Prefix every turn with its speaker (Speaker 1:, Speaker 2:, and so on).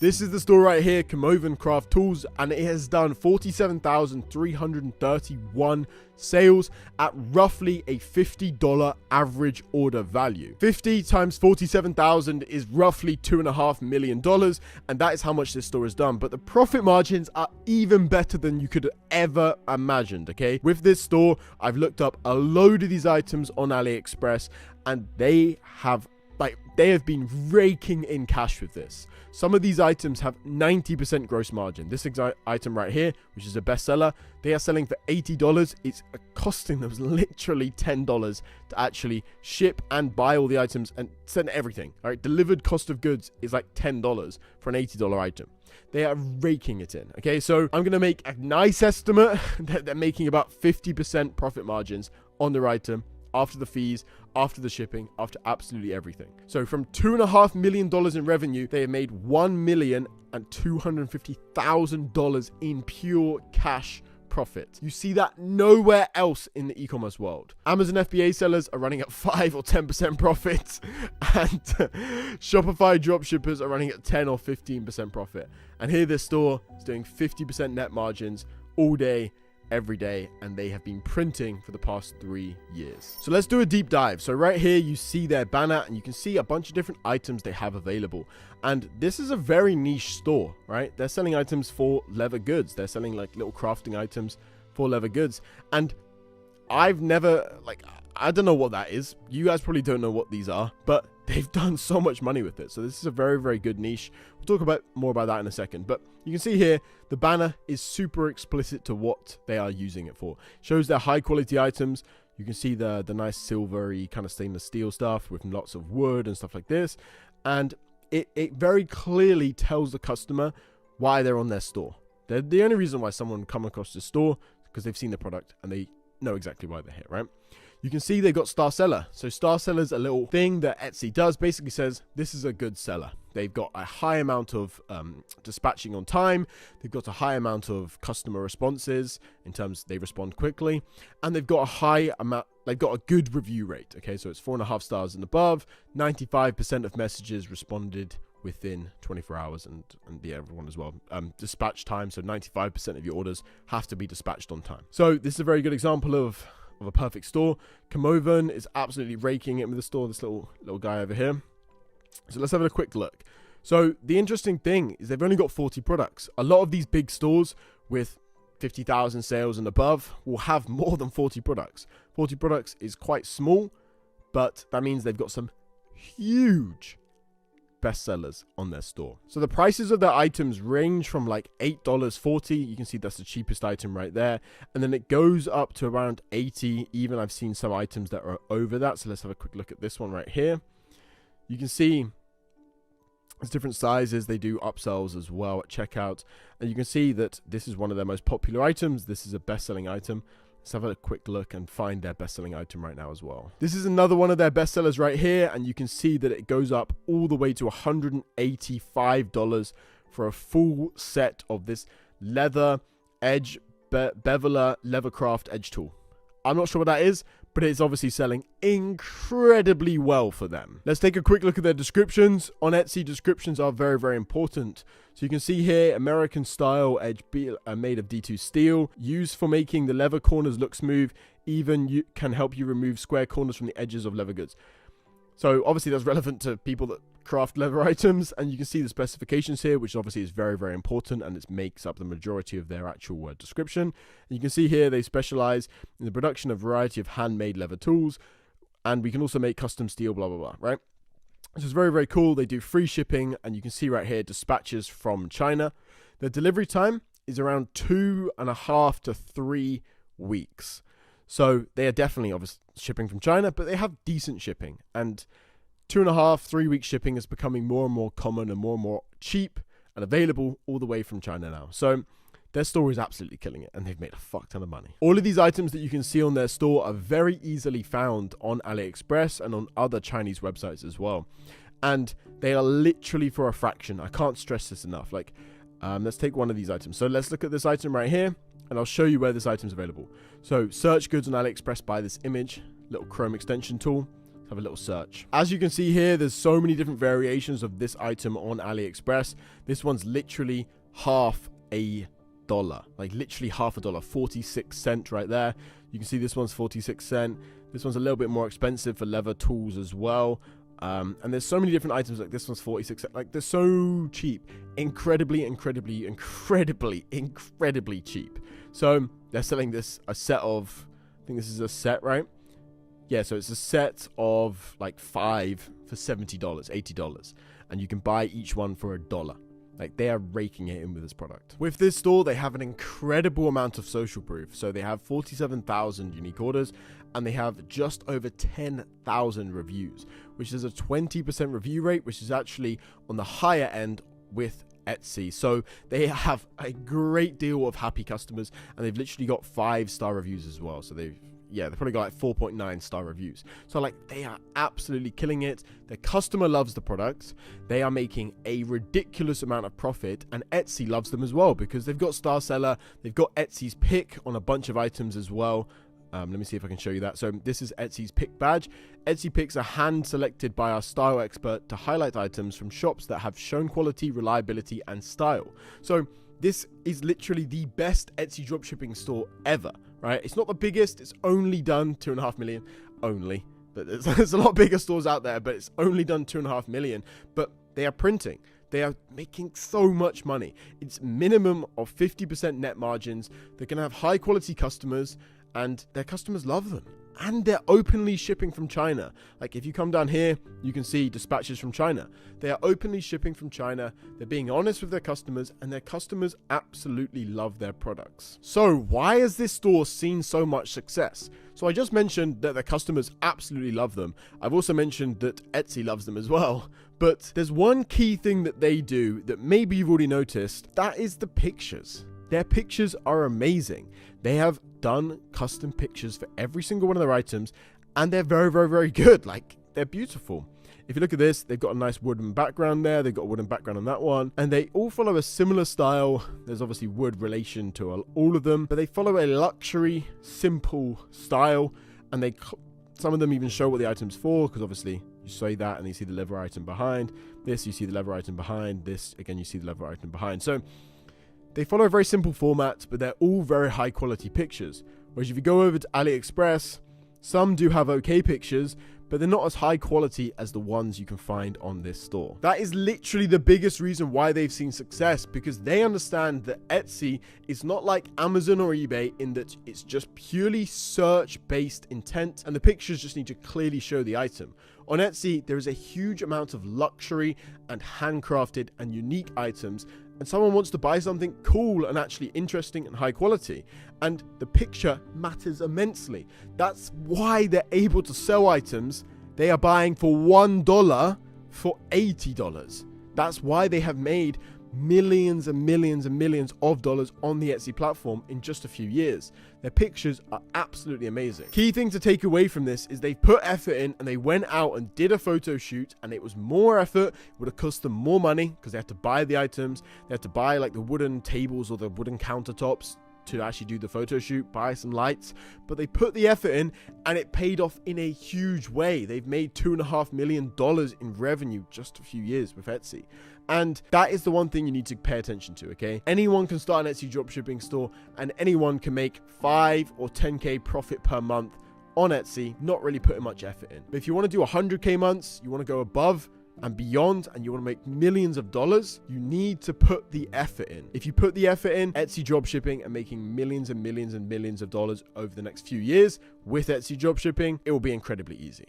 Speaker 1: This is the store right here, Camovan Craft Tools, and it has done 47,331 sales at roughly a $50 average order value. 50 times 47,000 is roughly $2.5 million, and that is how much this store has done. But the profit margins are even better than you could have ever imagined, okay? With this store, I've looked up a load of these items on AliExpress, and they have been raking in cash with this. Some of these items have 90% gross margin. This item right here, which is a bestseller, they are selling for $80. It's costing them literally $10 to actually ship and buy all the items and send everything. All right, delivered cost of goods is like $10 for an $80 item. They are raking it in. Okay, so I'm going to make a nice estimate that they're making about 50% profit margins on their item, after the fees, after the shipping, after absolutely everything. So from $2.5 million in revenue, they have made $1,250,000 in pure cash profit. You see that nowhere else in the e-commerce world. Amazon FBA sellers are running at 5 or 10% profits, and Shopify dropshippers are running at 10 or 15% profit. And here this store is doing 50% net margins all day, every day, and they have been printing for the past 3 years. So let's do a deep dive. So right here you see their banner, and you can see a bunch of different items they have available. And this is a very niche store, right? They're selling items for leather goods. They're selling like little crafting items for leather goods. And I've never, I don't know what that is. You guys probably don't know what these are, but they've done so much money with it. So this is a very, very good niche. We'll talk more about that in a second. But you can see here, the banner is super explicit to what they are using it for. Shows their high quality items. You can see the nice silvery kind of stainless steel stuff with lots of wood and stuff like this. And it very clearly tells the customer why they're on their store. The only reason why someone come across the store is because they've seen the product and they know exactly why they're here, right? You can see they've got Star Seller. So Star Seller is a little thing that Etsy does. Basically says this is a good seller. They've got a high amount of dispatching on time. They've got a high amount of customer responses in terms they respond quickly, and they've got a high amount. They've got a good review rate. Okay, so it's 4.5 stars and above. 95% of messages responded within 24 hours, and the other one as well. Dispatch time. So 95% of your orders have to be dispatched on time. So this is a very good example of a perfect store. Camovan is absolutely raking it with the store. This little guy over here. So let's have a quick look. So the interesting thing is they've only got 40 products. A lot of these big stores with 50,000 sales and above will have more than 40 products. 40 products is quite small, but that means they've got some huge bestsellers on their store. So the prices of their items range from like $8.40. You can see that's the cheapest item right there, and then it goes up to around $80. Even I've seen some items that are over that. So let's have a quick look at this one right here. You can see there's different sizes. They do upsells as well at checkout, and you can see that this is one of their most popular items. This is a best-selling item. Let's have a quick look and find their best-selling item right now as well. This is another one of their bestsellers right here, and you can see that it goes up all the way to $185 for a full set of this leather edge beveler leathercraft edge tool. I'm not sure what that is, but it's obviously selling incredibly well for them. Let's take a quick look at their descriptions. On Etsy, descriptions are very, very important. So you can see here, American style edge made of D2 steel, used for making the leather corners look smooth. Even can help you remove square corners from the edges of leather goods. So obviously that's relevant to people that craft leather items, and you can see the specifications here, which obviously is very, very important, and it makes up the majority of their actual description. And you can see here they specialize in the production of a variety of handmade leather tools, and we can also make custom steel, blah, blah, blah, right? This is very, very cool. They do free shipping, and you can see right here dispatches from China. The delivery time is around 2.5 to 3 weeks. So they are definitely obviously shipping from China, but they have decent shipping. And 2.5, 3 week shipping is becoming more and more common and more cheap and available all the way from China now. So their store is absolutely killing it, and they've made a fuck ton of money. All of these items that you can see on their store are very easily found on AliExpress and on other Chinese websites as well. And they are literally for a fraction. I can't stress this enough. Let's take one of these items. So let's look at this item right here, and I'll show you where this item is available. So search goods on AliExpress by this image, little Chrome extension tool. have a little search. As you can see here, there's so many different variations of this item on AliExpress. This one's literally half a dollar, like literally half a dollar, 46 cents right there. You can see this one's 46 cents. This one's a little bit more expensive for leather tools as well. And there's so many different items, like this one's 46 cents. Like, they're so cheap. Incredibly cheap. So they're selling this, a set of, I think this is a set, right? Yeah, so it's a set of like 5 for $70, $80. And you can buy each one for $1. Like, they are raking it in with this product. With this store, they have an incredible amount of social proof. So they have 47,000 unique orders, and they have just over 10,000 reviews, which is a 20% review rate, which is actually on the higher end with Etsy. So they have a great deal of happy customers, and they've literally got 5-star reviews as well. So they've probably got like 4.9 star reviews. So like, they are absolutely killing it. Their customer loves the products. They are making a ridiculous amount of profit, and Etsy loves them as well because they've got Star Seller. They've got Etsy's pick on a bunch of items as well. Let me see if I can show you that. So this is Etsy's pick badge. Etsy picks are hand selected by our style expert to highlight items from shops that have shown quality, reliability, and style. So this is literally the best Etsy dropshipping store ever, right? It's not the biggest. It's only done 2.5 million. Only. But there's a lot bigger stores out there, but it's only done 2.5 million. But they are printing. They are making so much money. It's minimum of 50% net margins. They're going to have high quality customers, and their customers love them. And they're openly shipping from China. Like, if you come down here, you can see dispatches from China. They are openly shipping from China. They're being honest with their customers, and their customers absolutely love their products. So why has this store seen so much success? So I just mentioned that their customers absolutely love them. I've also mentioned that Etsy loves them as well. But there's one key thing that they do that maybe you've already noticed. That is the pictures. Their pictures are amazing. They have done custom pictures for every single one of their items, and they're very good. Like, they're beautiful. If you look at this, they've got a nice wooden background there. They've got a wooden background on that one, and they all follow a similar style. There's obviously wood relation to all of them, but they follow a luxury, simple style, and some of them even show what the item's for, because obviously you say that and you see the leather item behind. This, you see the leather item behind. This, again, you see the leather item behind. So they follow a very simple format, but they're all very high quality pictures. Whereas if you go over to AliExpress, some do have okay pictures, but they're not as high quality as the ones you can find on this store. That is literally the biggest reason why they've seen success, because they understand that Etsy is not like Amazon or eBay in that it's just purely search-based intent, and the pictures just need to clearly show the item. On Etsy, there is a huge amount of luxury and handcrafted and unique items, and someone wants to buy something cool and actually interesting and high quality, and the picture matters immensely. That's why they're able to sell items they are buying for $1 for $80. That's why they have made millions and millions and millions of dollars on the Etsy platform in just a few years. Their pictures are absolutely amazing. Key thing to take away from this is they put effort in, and they went out and did a photo shoot, and it was more effort. It would have cost them more money because they had to buy the items. They had to buy like the wooden tables or the wooden countertops to actually do the photo shoot, buy some lights, but they put the effort in, and it paid off in a huge way. They've made $2.5 million in revenue just a few years with Etsy. And that is the one thing you need to pay attention to, okay? Anyone can start an Etsy dropshipping store, and anyone can make 5 or 10K profit per month on Etsy, not really putting much effort in. But if you want to do 100K months, you want to go above and beyond, and you want to make millions of dollars, you need to put the effort in. If you put the effort in, Etsy dropshipping and making millions and millions and millions of dollars over the next few years with Etsy dropshipping, it will be incredibly easy.